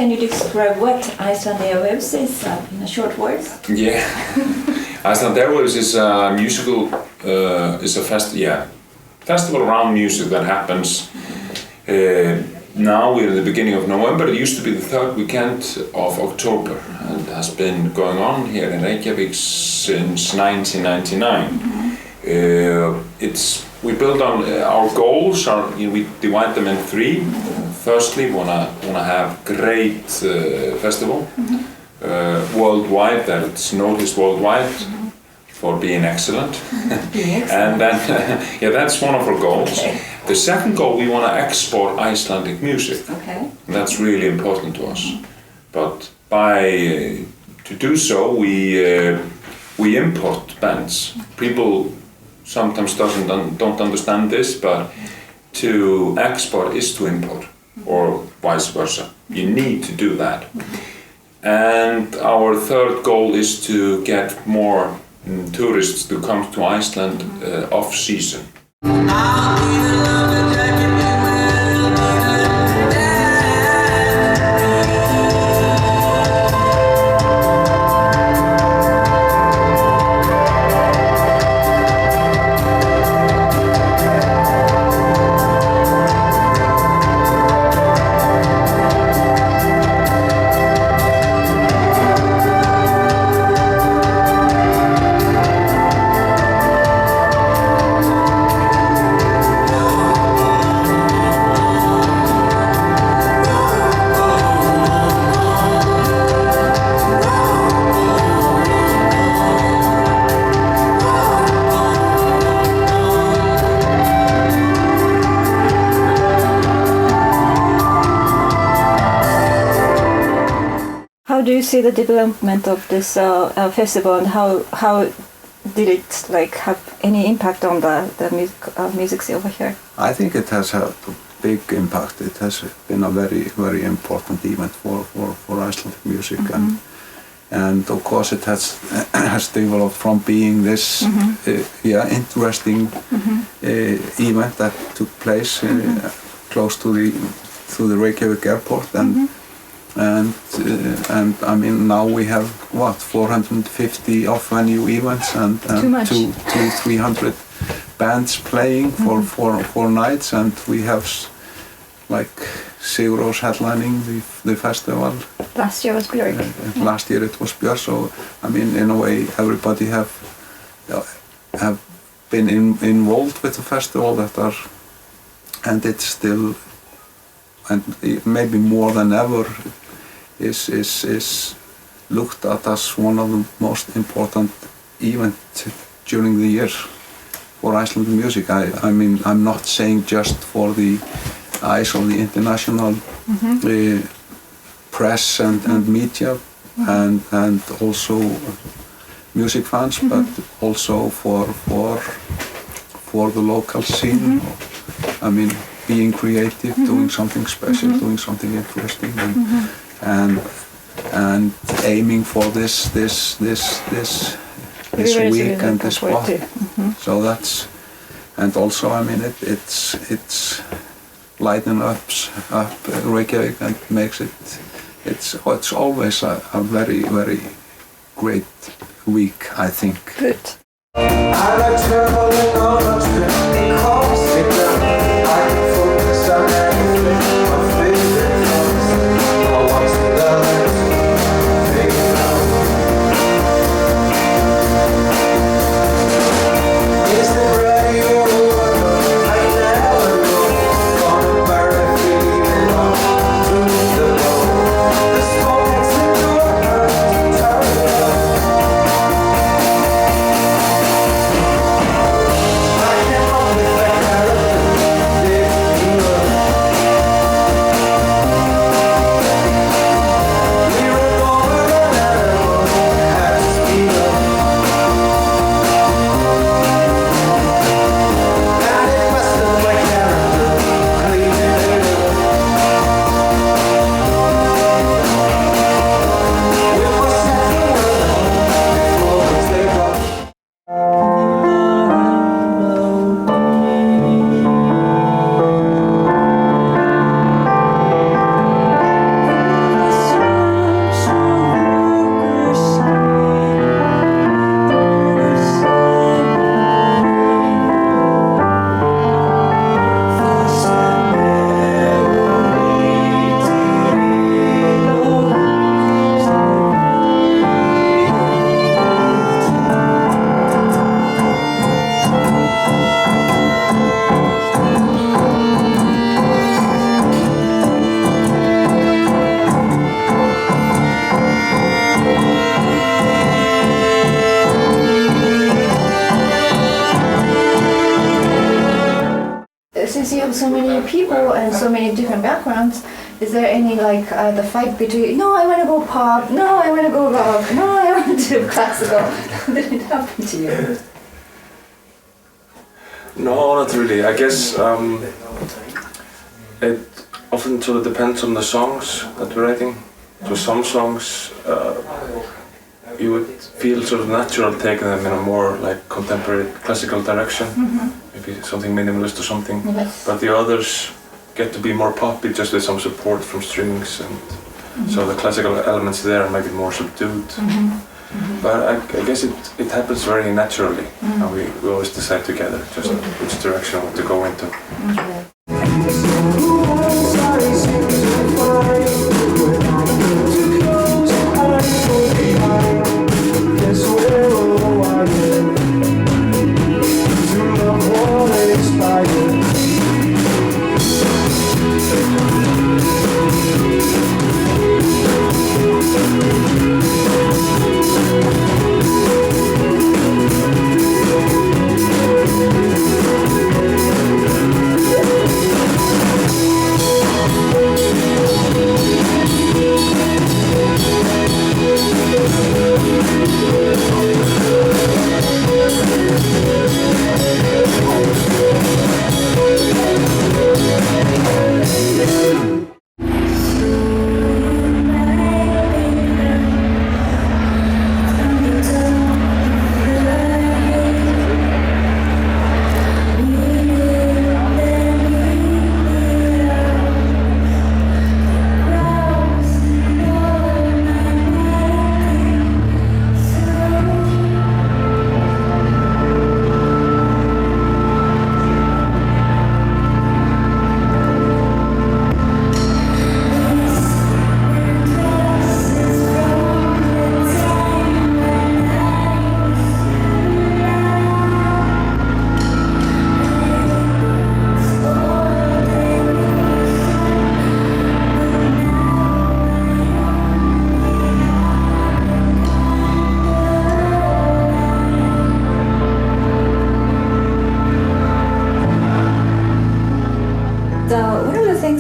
can you describe what Iceland Airwaves is in a short words? Yeah, Iceland Airwaves is a musical, is a festival around music that happens. Now we're in the beginning of November. It used to be the third weekend of October and has been going on here in Reykjavik since 1999. We build on our goals. We divide them in three. Firstly, we wanna have great festival worldwide, that it's noticed worldwide for being excellent. And then, that's one of our goals. Okay. The second goal, we want to export Icelandic music. Okay. That's really important to us. But to do so, we import bands. People sometimes don't understand this, but to export is to import, or vice versa. You need to do that. And our third goal is to get more tourists to come to Iceland off-season. How do you see the development of this festival, and how did it have any impact on the music scene over here? I think it has had a big impact. It has been a very, very important event for Icelandic music, and of course it has developed from being this interesting event that took place close to the Reykjavik airport, and I mean now we have 450 off-venue events and 200-300 bands playing for 4 nights, and we have Sigurós headlining the festival. Last year was Björk. Last year it was Björk, so I mean in a way everybody have been involved with the festival and it's still, and maybe more than ever, is looked at as one of the most important events during the year for Icelandic music. I mean, I'm not saying just for the eyes of the international press and media and also music fans, but also for the local scene. I mean, being creative, doing something special, doing something interesting, and aiming for this week and this spot. So that's, and also I mean it's lighten up Reykjavik and makes it's always a very, very great week, I think. Good. I like traveling on a trip because it does. I can focus on anything. My favorite songs. I want to learn to figure out. Is the radio on? I never know. Gonna burn it, feeling on through the road. The smoke is into a curtain, turn it up. I so many people and so many different backgrounds, is there any like the fight between, no, I want to go pop, no, I want to go rock, no, I want to do classical? Did it happen to you? No, not really. I guess it often sort of depends on the songs that we're writing. So some songs you would feel sort of natural taking them in a more like contemporary classical direction, maybe something minimalist or something. Yes. But the others get to be more poppy, just with some support from strings, and so the classical elements there might be more subdued. But I guess it happens very naturally, and we always decide together just which direction we want to go into.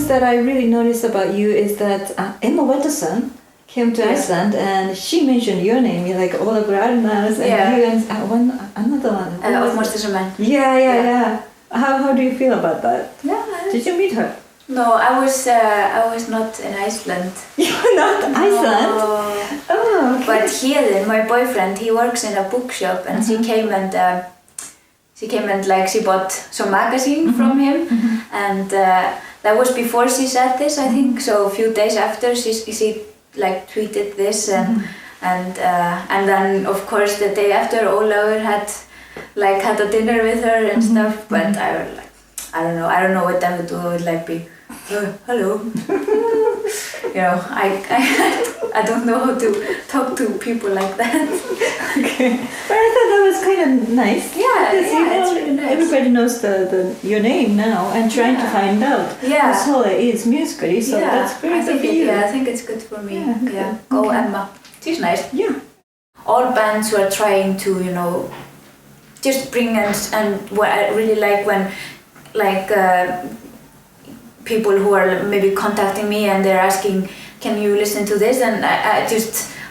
That I really noticed about you is that Emma Watterson came to Iceland and she mentioned your name. You're like Ola Gradnas and you and another one. Of Monsters and Men. Yeah. How do you feel about that? Yeah. Did you meet her? No, I was not in Iceland. You were not in Iceland? Oh, okay. But here, my boyfriend, he works in a bookshop, and she came and like she bought some magazine from him, and that was before she said this, I think. So a few days after, she like tweeted this, and then of course the day after, Ólafur had a dinner with her and stuff. But I don't know what that would like be. Hello. You know, I don't know how to talk to people like that. Okay, but I thought that was kind of nice. Yeah, it's really nice. Everybody knows your name now and trying to find out who Sola is musically, so that's very good for you. Yeah, I think it's good for me. Yeah, go Emma. She's nice. Yeah. All bands were trying to, you know, just bring and what I really like when people who are maybe contacting me and they're asking, can you listen to this? And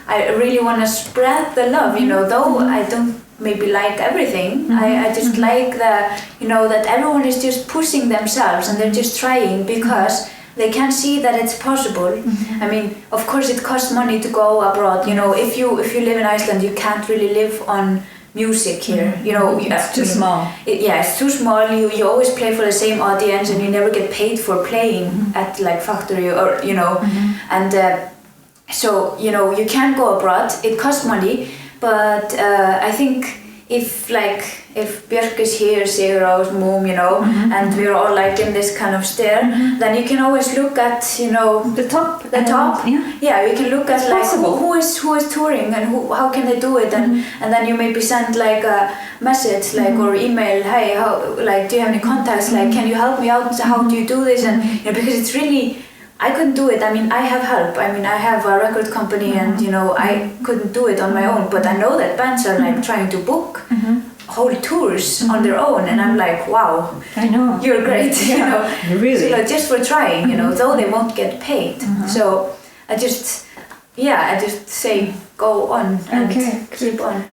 I really want to spread the love, you know, though I don't maybe like everything. I just like that everyone is just pushing themselves and they're just trying because they can see that it's possible. I mean, of course it costs money to go abroad, you know, if you live in Iceland, you can't really live on music here, you know. It's too small. It's too small. You always play for the same audience and you never get paid for playing at like factory or, you know, and so, you know, you can go abroad, it costs money, but I think if Björk is here, Sigur's mom, you know, and we're all like in this kind of stare, then you can always look at, you know, the top. Yeah, you can look at like who is touring and how can they do it, and then you maybe send like a message like or email, hey, how, like, do you have any contacts, like, can you help me out, how do you do this, and you know, because it's really, I couldn't do it. I mean, I have help. I mean, I have a record company and, you know, I couldn't do it on my own. But I know that bands are like trying to book whole tours on their own, and I'm like, wow, I know. you're great, you know. Really. So like, just for trying, you know, though they won't get paid. So I just say go on and keep on.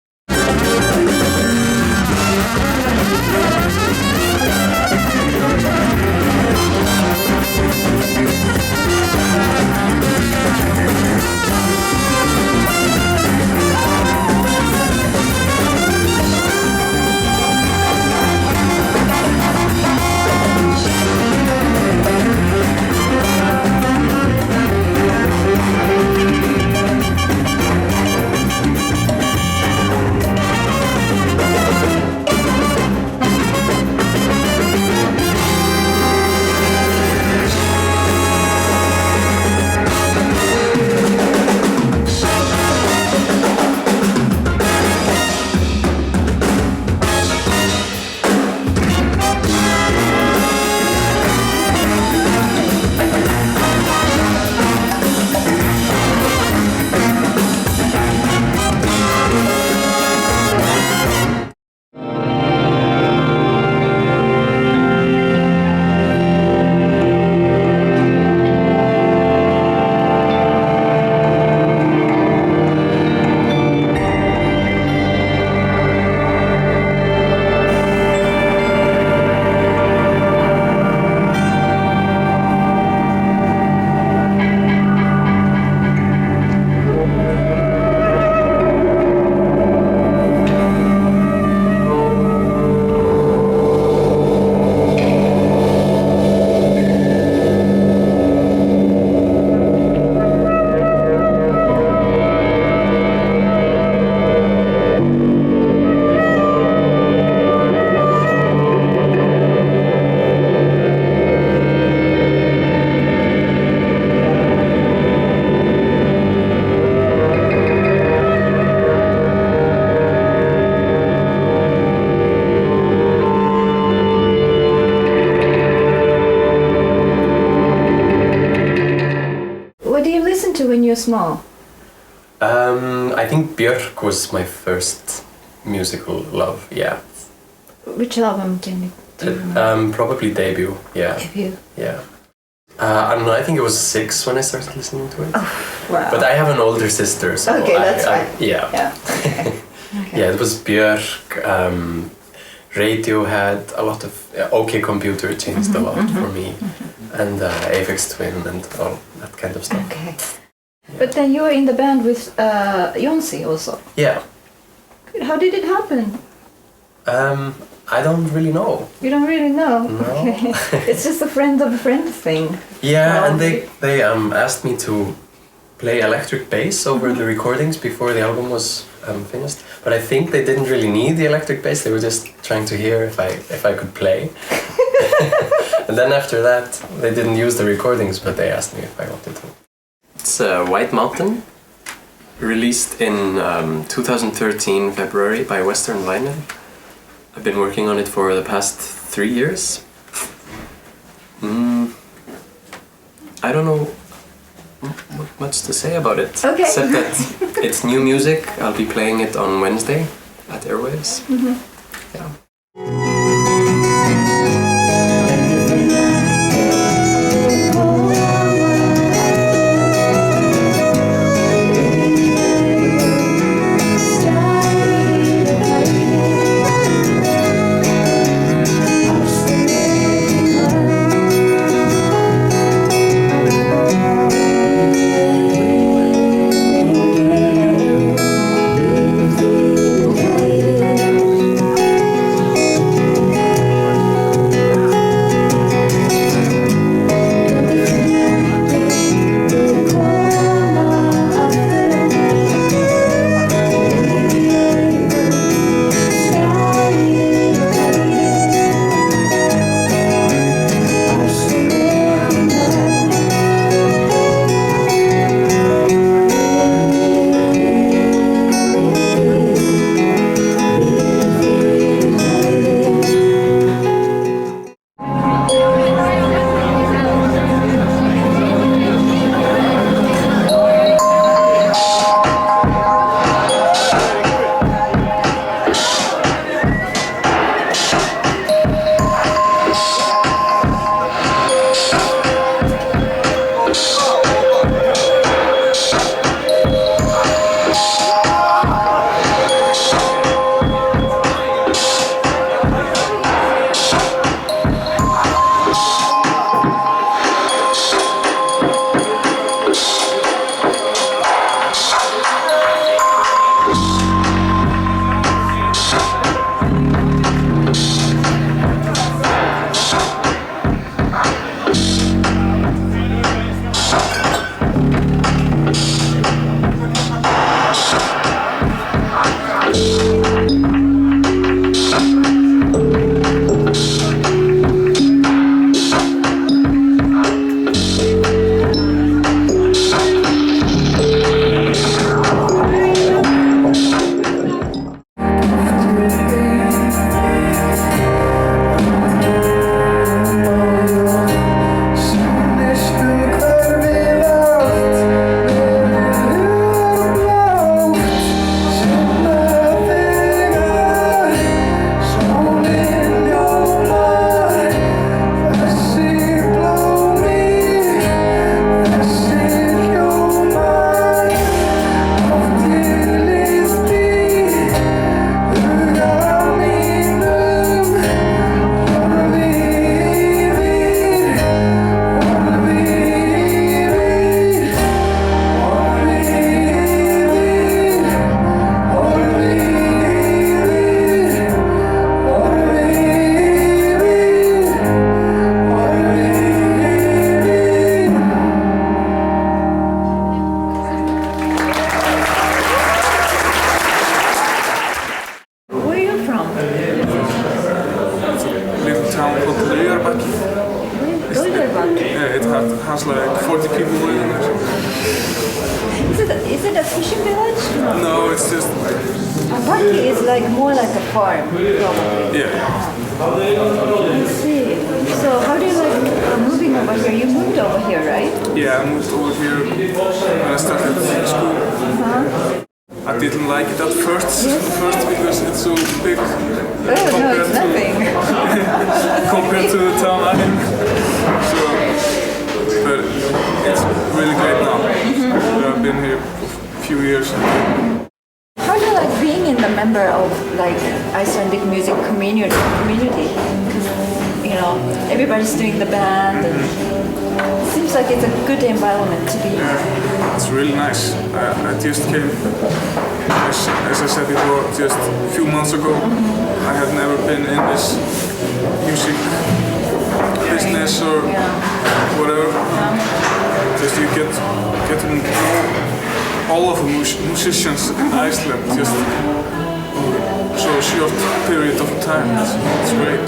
When you're small? I think Björk was my first musical love, yeah. Which album can you do? Probably Debut, yeah. Debut? Yeah. I don't know, I think it was 6 when I started listening to it. Oh, wow. But I have an older sister, so okay, that's fine. Yeah. Okay. Yeah, it was Björk, Radiohead, a lot of... OK Computer changed a lot for me. And Aphex Twin and all that kind of stuff. Okay. But then you were in the band with Jonsi also. Yeah. How did it happen? I don't really know. You don't really know? No. Okay. It's just a friend of a friend thing. Yeah, and they asked me to play electric bass over the recordings before the album was finished. But I think they didn't really need the electric bass. They were just trying to hear if I could play. And then after that, they didn't use the recordings, but they asked me if I wanted to. It's White Mountain, released in 2013 February by Western Vinyl. I've been working on it for the past 3 years. I don't know much to say about it, except that it's new music. I'll be playing it on Wednesday at Airwaves. Yeah. has like 40 people living there. Is it a fishing village? No, it's just Paki is like more like a farm, probably. yeah. I see. So how do you like moving over here? You moved over here, right? Yeah, I moved over here when I started school. I didn't like it at first because it's so big Oh no, it's nothing. compared to the town I'm in. So, but it's really great now. I've been here for a few years. How do you like being in the member of like Icelandic music community? Because you know everybody's doing the band, and it seems like it's a good environment to be. Yeah, it's really nice. I just came, as I said before, just a few months ago. I had never been in this music business or whatever. Just you get to know all of the musicians in Iceland just so a short period of time. It's great.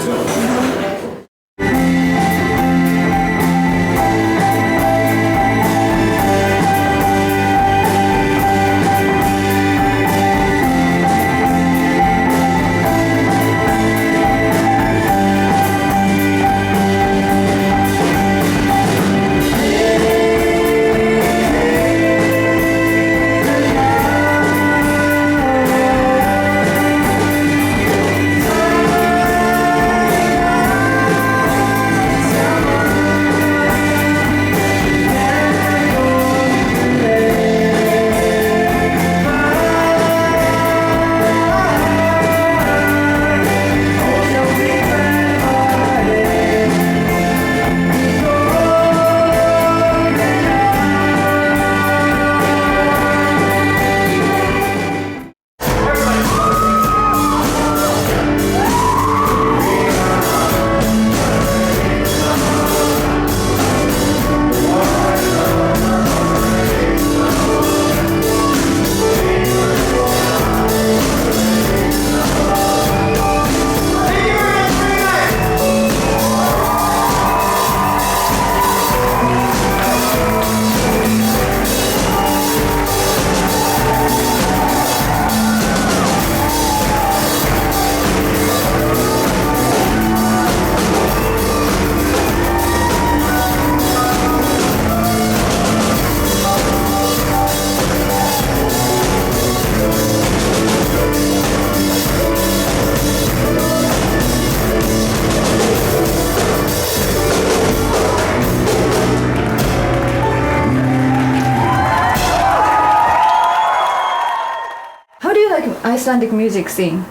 Icelandic music scene?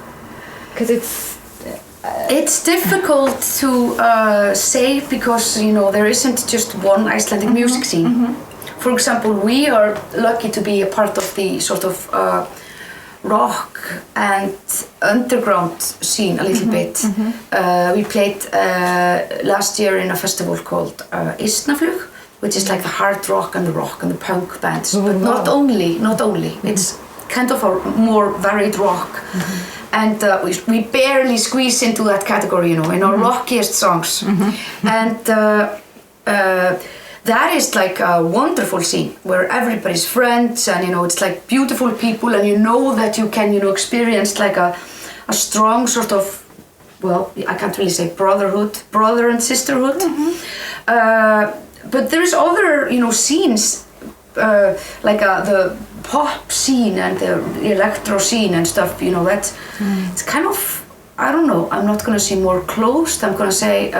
Because it's difficult to say because you know there isn't just one Icelandic music scene. For example, we are lucky to be a part of the sort of rock and underground scene a little bit. We played last year in a festival called Ísnaflug, which is like the hard rock and the punk bands. But not only. It's kind of a more varied rock. And we barely squeeze into that category, you know, in our rockiest songs. And that is like a wonderful scene where everybody's friends and, you know, it's like beautiful people and you know that you can, you know, experience like a strong sort of, well, I can't really say brother and sisterhood. But there's other, you know, scenes like the pop scene and the electro scene and stuff, you know, that it's kind of, I don't know, I'm not gonna say more closed, I'm gonna say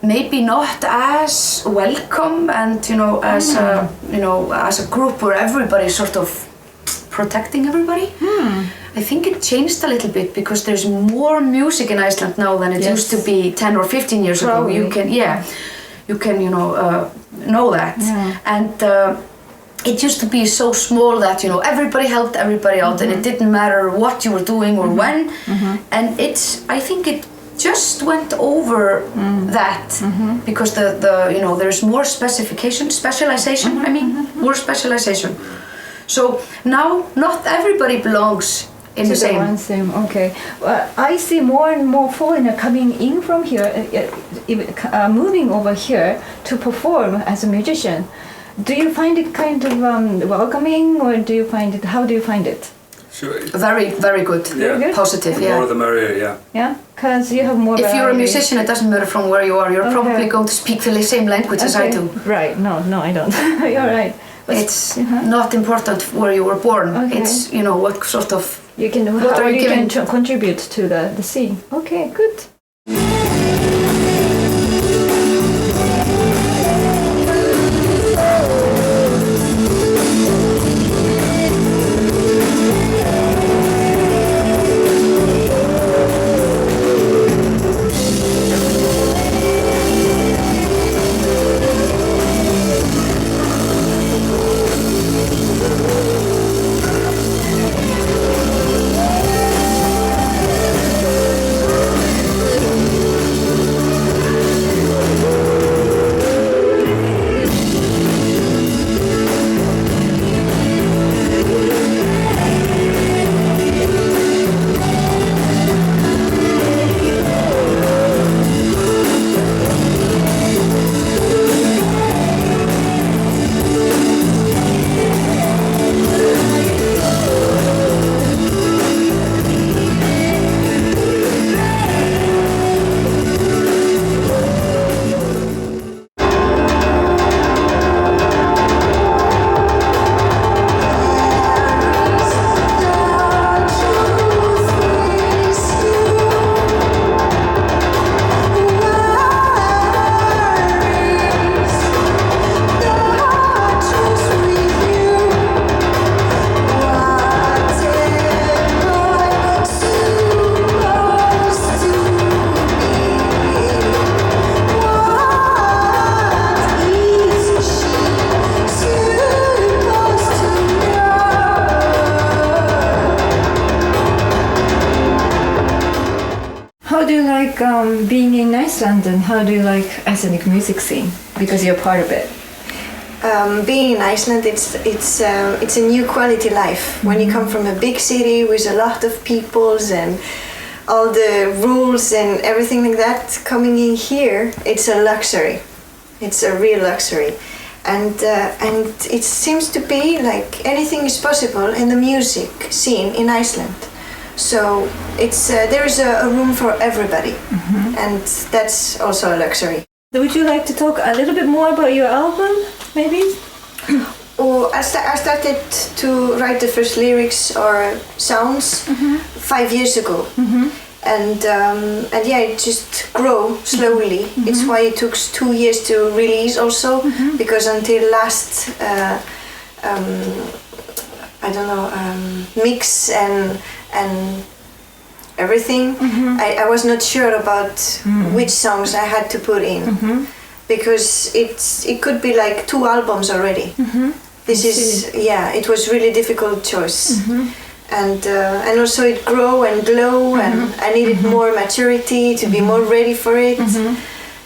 maybe not as welcome and, you know, as a group where everybody's sort of protecting everybody. I think it changed a little bit because there's more music in Iceland now than it used to be 10 or 15 years ago. You can, you know that. And it used to be so small that, you know, everybody helped everybody out and it didn't matter what you were doing or when. And I think it just went over that because the you know, there's more specialization, more specialization. So now not everybody belongs in the same. One same. Okay. Well, I see more and more foreigner coming in from here, moving over here to perform as a musician. Do you find it kind of welcoming, or do you find it? How do you find it? Sure. Very, very good. Yeah. Good? Positive, The yeah. more the merrier, yeah. Yeah, because you have more. If you're a variety. musician, it doesn't matter from where you are. You're probably going to speak the same language as I do. Right. No, I don't. You're right. But It's not important where you were born. Okay. It's, you know, what sort of... you can What how are you you can giving? contribute to the scene. Okay, good. How do you like being in Iceland, and how do you like Icelandic music scene? Because you're part of it. Being in Iceland, it's a new quality life. When you come from a big city with a lot of peoples and all the rules and everything like that, coming in here, it's a luxury. It's a real luxury, and it seems to be like anything is possible in the music scene in Iceland. So it's there is a room for everybody, and that's also a luxury. Would you like to talk a little bit more about your album, maybe? I started to write the first lyrics or sounds 5 years ago, and yeah, it just grew slowly. It's why it took 2 years to release also, because until last I don't know, mix and everything, I was not sure about which songs I had to put in, because it could be like 2 albums already. This is, yeah, it was really difficult choice. And also it grow and glow, and I needed more maturity to be more ready for it.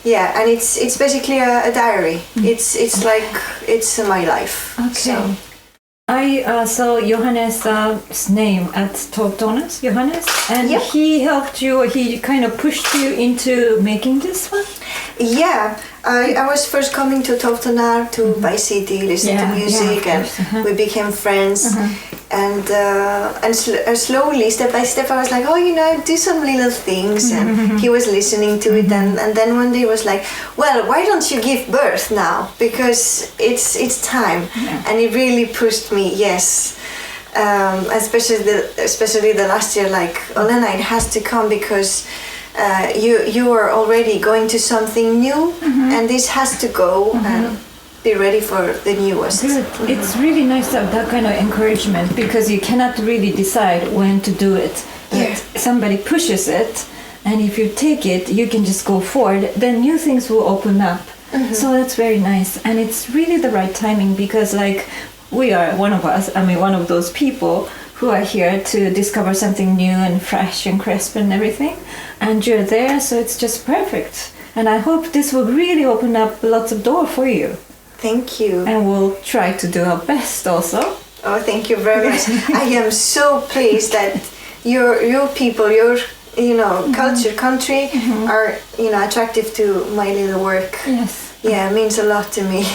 Yeah, and it's basically a diary. It's like, it's my life. Okay. So. I saw Johannes' name at Tortones, Johannes, and Yep. he helped you, he kind of pushed you into making this one? Yeah, I was first coming to Toftanar to buy CD, listen to music, and we became friends. And slowly, step by step, I was like, oh, you know, do some little things. And he was listening to it, and then one day he was like, well, why don't you give birth now? Because it's time. And he really pushed me, yes. Especially the last year, like, Olena, it has to come because you are already going to something new, and this has to go and be ready for the newest. Good. It's really nice to have that kind of encouragement, because you cannot really decide when to do it. But somebody pushes it, and if you take it, you can just go forward, then new things will open up. So that's very nice, and it's really the right timing, because like we are one of those people who are here to discover something new and fresh and crisp and everything, and you're there, so it's just perfect. And I hope this will really open up lots of doors for you. Thank you. And we'll try to do our best also. Oh, thank you very much. I am so pleased that your people, your culture, country are attractive to my little work. Yes. Yeah, it means a lot to me.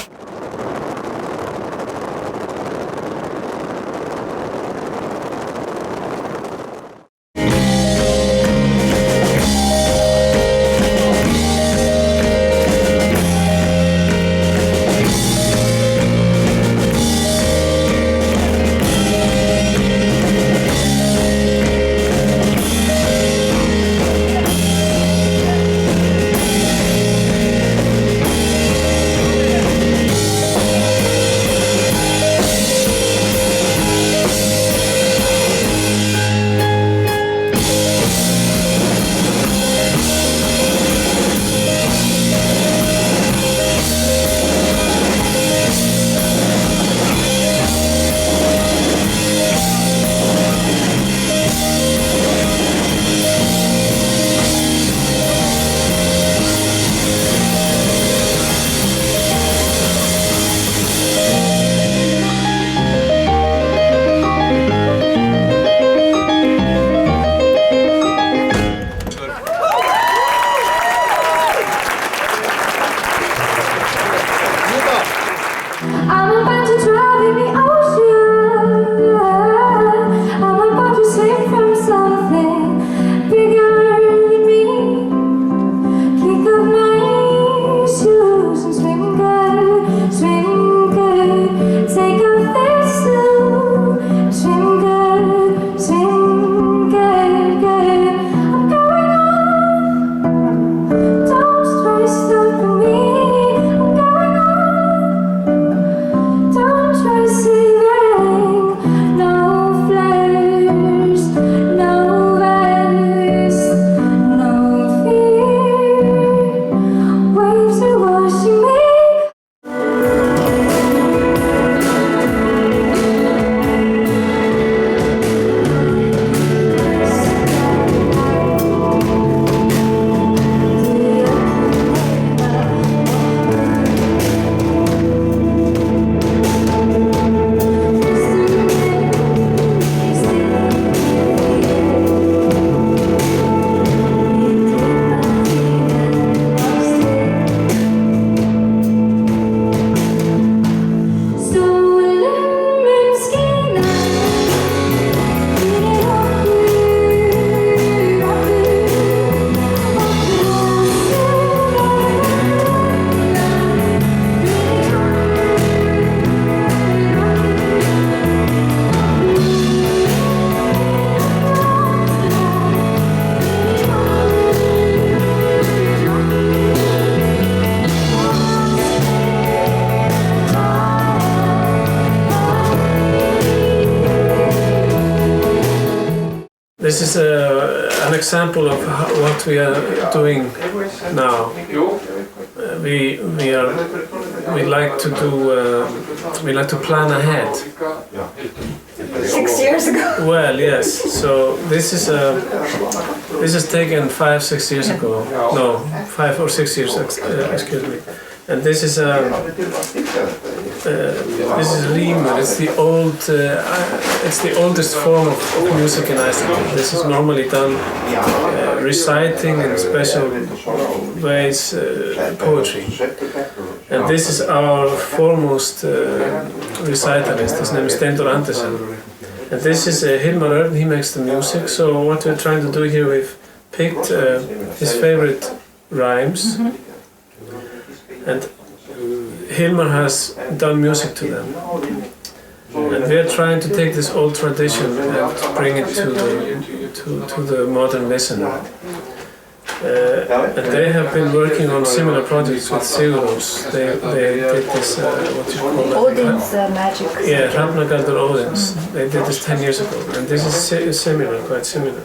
This is an example of what we are doing now. We like to do we like to plan ahead. 6 years ago. Well, yes. So this is taken 5-6 years ago. No, 5 or 6 years. Excuse me. And this is Rímur. It's the oldest form of music in Iceland. This is normally done reciting in special ways poetry. And this is our foremost recitalist. His name is Steindór Andersen. And this is Hilmar Örn. He makes the music. So what we're trying to do here, we've picked his favorite rhymes. And Hilmar has done music to them. And we are trying to take this old tradition and bring it to the modern listener. And they have been working on similar projects with Sigurós. They did this, what you call it? Odin's magic. Yeah, Hrafnagaldur Odins. They did this 10 years ago. And this is similar, quite similar.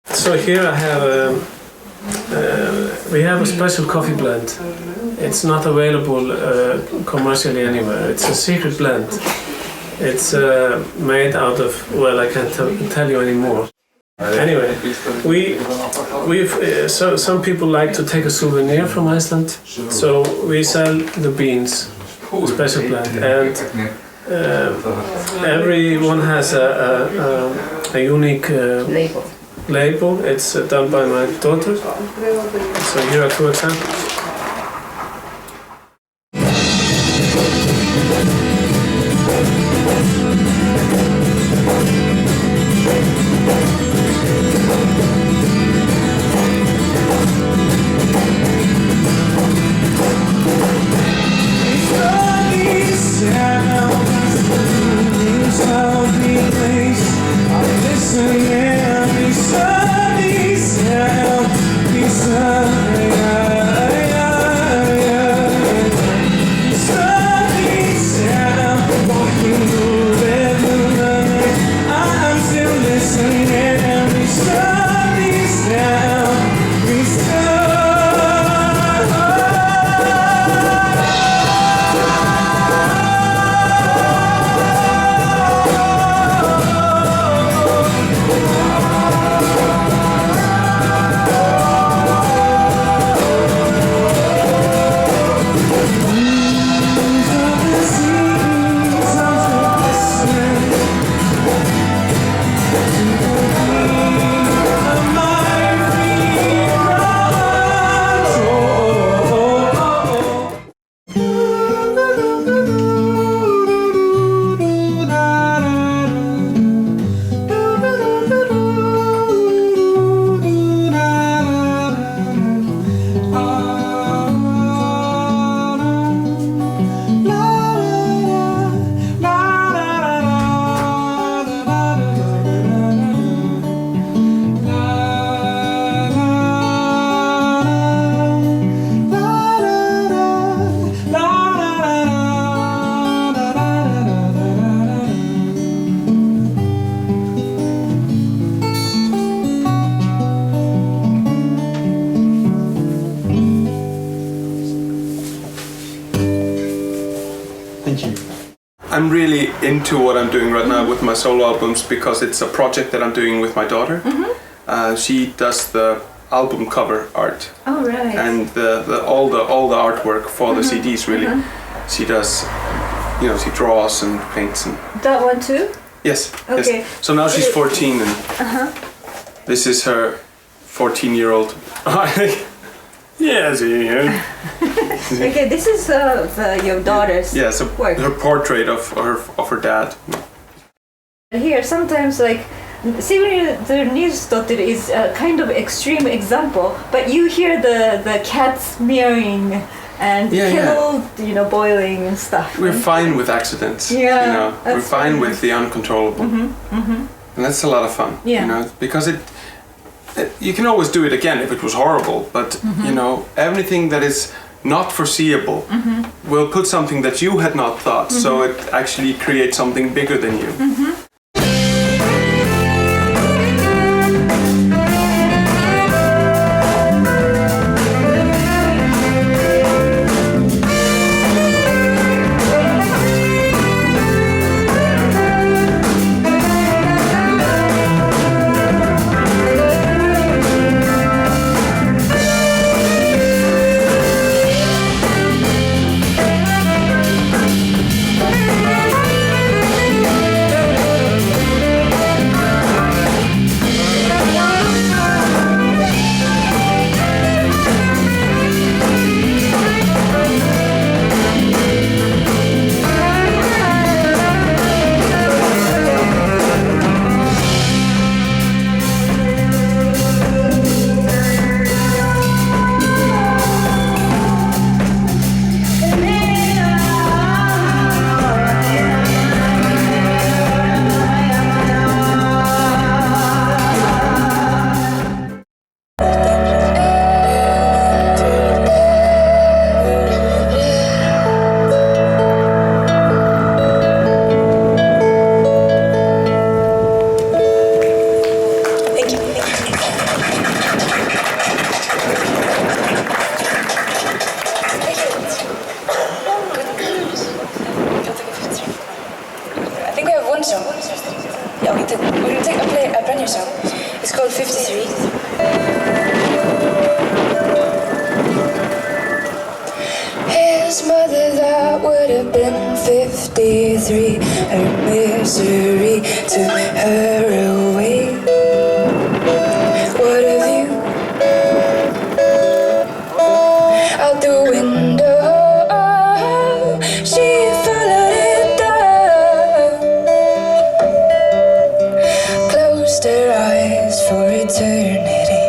So here I have we have a special coffee blend. It's not available commercially anywhere. It's a secret blend. It's made out of, well, I can't tell you anymore. Anyway, some people like to take a souvenir from Iceland, so we sell the beans, special blend, everyone has a unique label. It's done by my daughter. So here are 2 examples. I'm really into what I'm doing right now with my solo albums because it's a project that I'm doing with my daughter. She does the album cover art. Oh, right. And all the artwork for the CDs really. She does, you know, she draws and paints and. That one too? Yes. Okay. Yes. So now she's 14 and this is her 14-year-old. Yes, yeah. Okay, this is your daughter's work. Her portrait of her dad. Here, sometimes like Sigrid is a kind of extreme example, but you hear the cats meowing and kettle, you know, boiling and stuff. We're fine with accidents. Yeah, you know, we're fine with the uncontrollable, and that's a lot of fun. Yeah. You know, because you can always do it again if it was horrible, but you know, everything that is not foreseeable will put something that you had not thought, so it actually creates something bigger than you. would have been 53. Her misery took her away. What of you? Out the window, she followed it down, closed her eyes for eternity.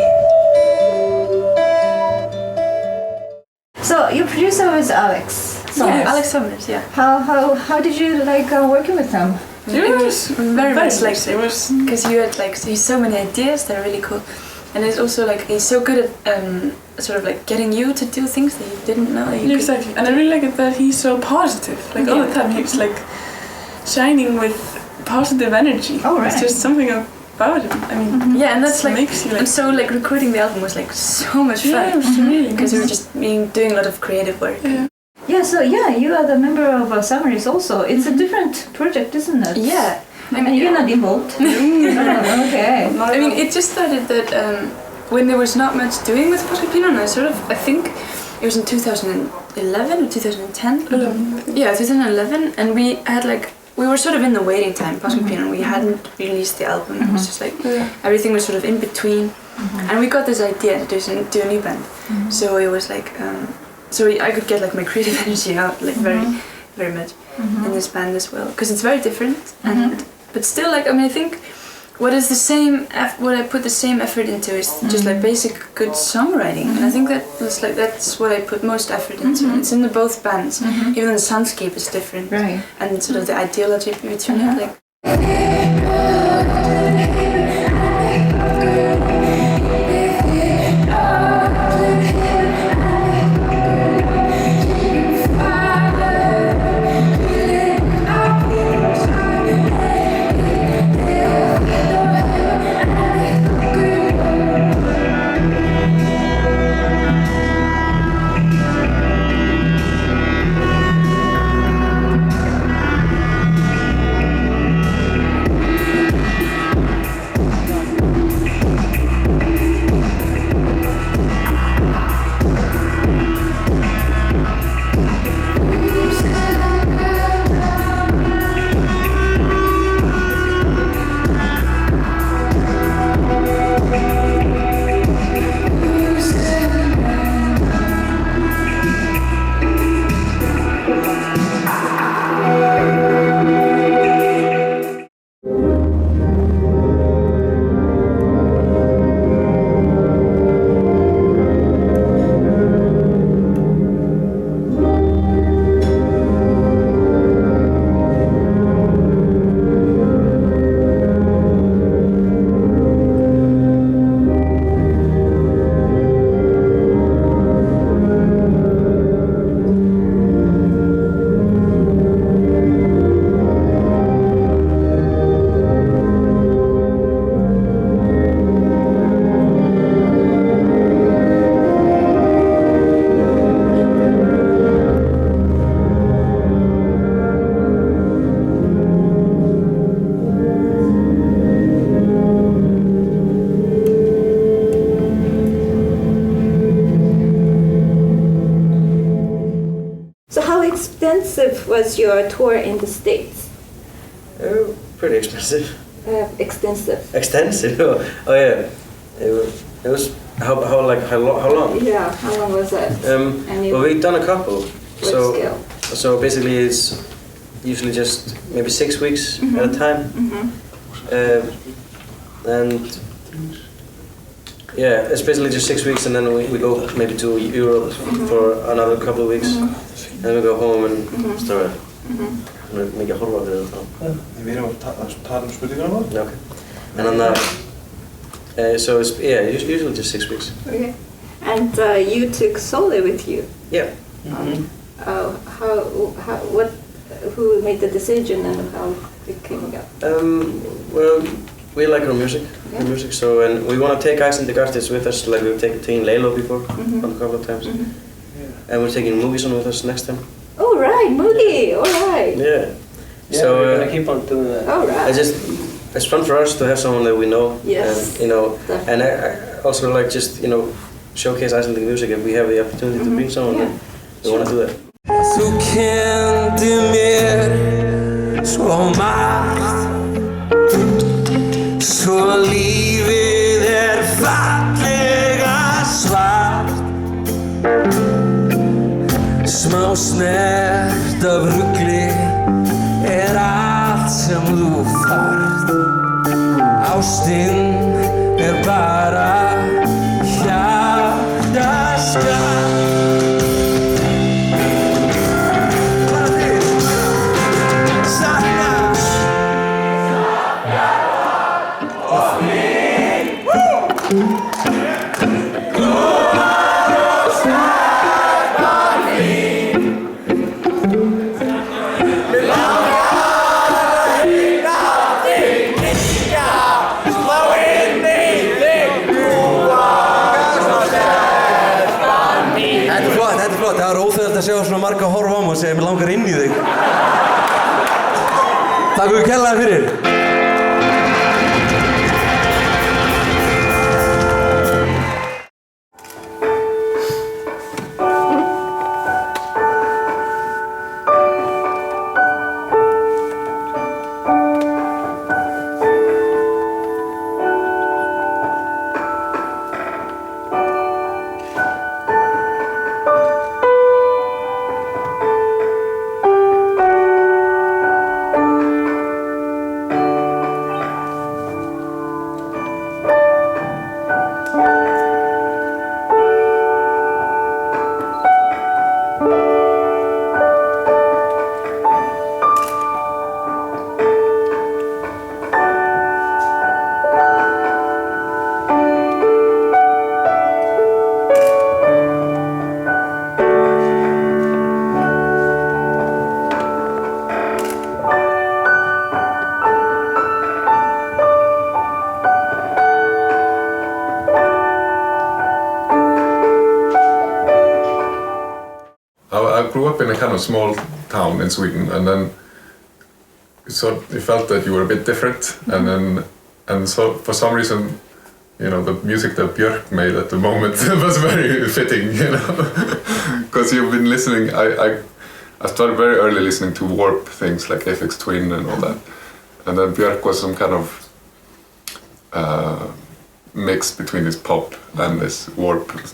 So your producer was Alex. Yeah, Alex Summers, yeah. How did you like working with him? It was very much like it was because he had like he's so many ideas that are really cool, and it's also like he's so good at sort of like getting you to do things that you didn't know that you exactly. And I really like it that he's so positive. Like all the time he's like shining with positive energy. Oh right. It's just something about him. I mean, yeah, and that's like, makes you like. And so like recording the album was like so much fun. Yeah, it was really because we were just doing a lot of creative work. Yeah. Yeah, so you are the member of Summaries also. It's a different project, isn't it? Yeah. I mean, you're not involved. Oh, okay. I mean, it just started that when there was not much doing with Pascal Pinon, I think it was in 2011 or 2010. Yeah, 2011, and we were sort of in the waiting time, Pascal Pinon. We hadn't released the album. It was just like everything was sort of in between, and we got this idea to do a new band. So it was like. So I could get like my creative energy out like very much in this band as well, because it's very different but still like I mean I think what I put the same effort into is just like basic good songwriting, and I think that's what I put most effort into. It's in both bands, even the soundscape is different, right? And sort of the ideology between it, like. expensive was your tour in the States? Pretty expensive. Extensive. Extensive? Oh yeah. It was how long? Yeah, how long was that? Well, we've done a couple. What scale? So basically it's usually just maybe 6 weeks at a time. And yeah, it's basically just 6 weeks, and then we go maybe to Europe for another couple of weeks. Then we go home and start make a horror video. Við erum að tala spurningarna. Okay. And then so it's usually just 6 weeks. Okay. And you took Sole with you. Yeah. Who made the decision and how it came about? Well, we like our music, so and we want to take Icelandic artists with us. Like we've taken Laylo before, a couple of times, and we're taking Movies on with us next time. Oh right, Moogie, all right. Yeah. Yeah, So we're gonna keep on doing that. All right. It's fun for us to have someone that we know. Yes. And, and I also like just showcase Icelandic music if we have the opportunity to bring someone. We want to do that. So can Kenndi mér svo margt, svo lífið fallega svart. Smá snert af rugli allt sem þú þarft. Ástin bara hjartaskall. Það óþægilegt að sjá svona marga horfa á mig og segja mér langar inn í þig. Takk fyrir kærlega fyrir. I grew up in a kind of small town in Sweden, and then you felt that you were a bit different, and so for some reason, you know, the music that Björk made at the moment was very fitting, you know, because you've been listening. I started very early listening to warp things like Aphex Twin and all that, and then Björk was some kind of mix between this pop and this warp with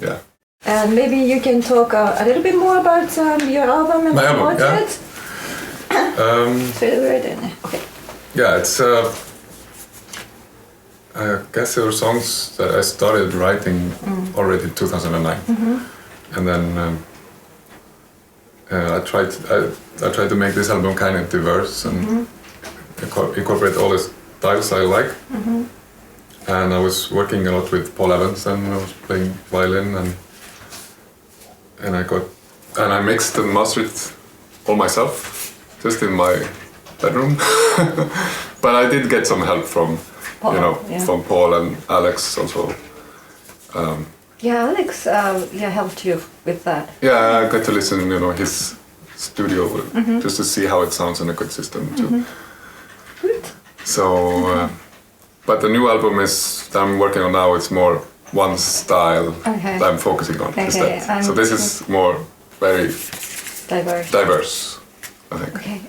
yeah. And maybe you can talk a little bit more about your album and my album, about it. Okay. Yeah, it's I guess there were songs that I started writing already in 2009, and then I tried to make this album kind of diverse and incorporate all the styles I like. And I was working a lot with Paul Evans, and I was playing violin, and I mixed and mastered it all myself, just in my bedroom. But I did get some help from Paul, from Paul and Alex also. Yeah, Alex helped you with that. Yeah, I got to listen, his studio just to see how it sounds in a good system too. Good. So, but the new album that I'm working on now, it's more one style that I'm focusing on instead. So this is more very diverse, I think. Okay.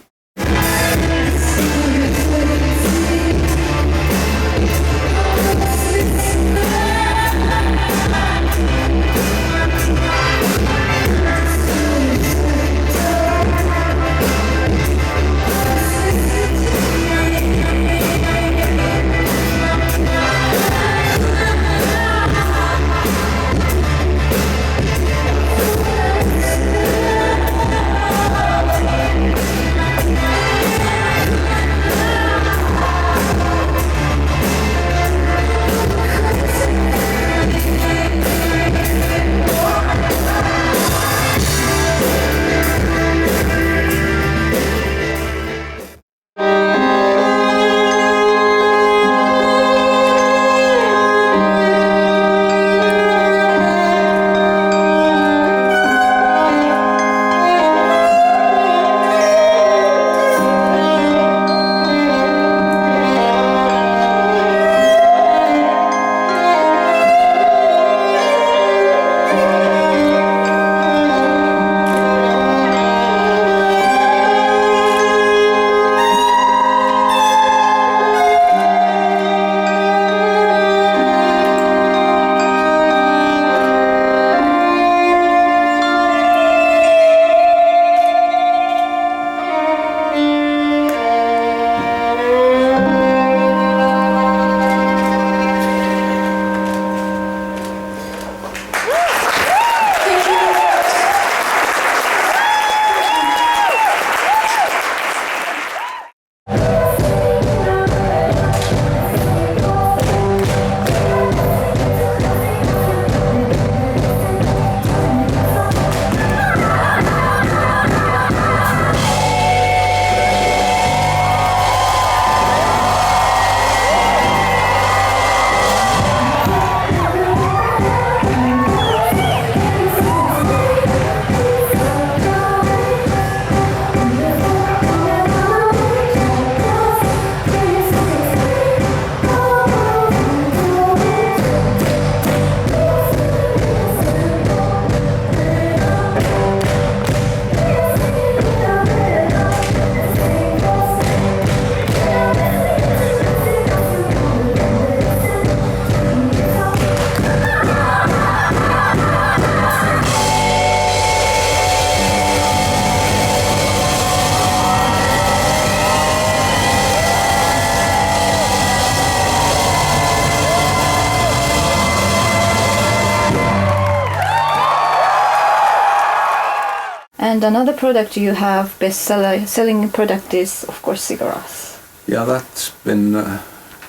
And another product you have, best-selling product is, of course, cigars. Yeah, that's been a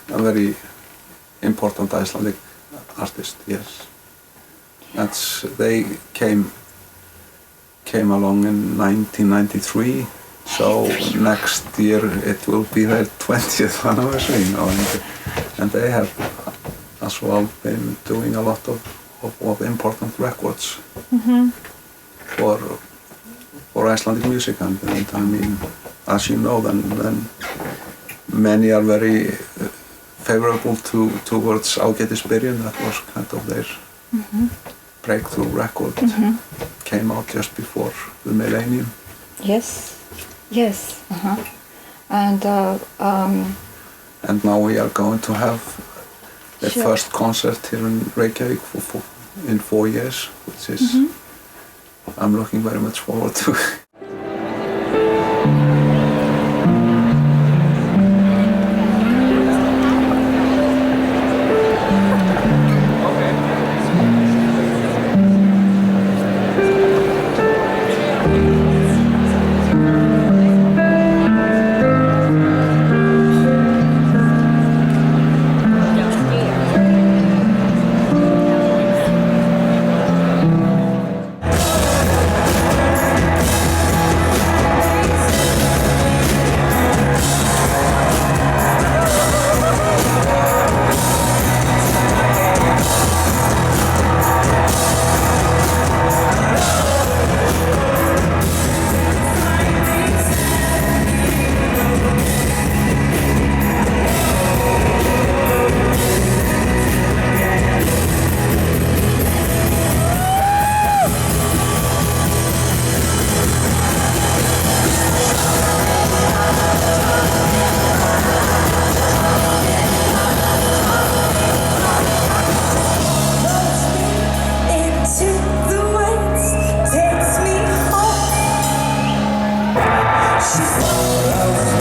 very important Icelandic artist. Yes, they came along in 1993. So next year it will be their 20th anniversary, you know, and they have as well been doing a lot of important records for Icelandic music, and I mean, as you know, then many are very favorable towards Ágætisbyrjun. That was kind of their breakthrough record. Came out just before the millennium. Yes. And now we are going to have the first concert here in Reykjavik in 4 years, which is I'm looking very much forward to. She's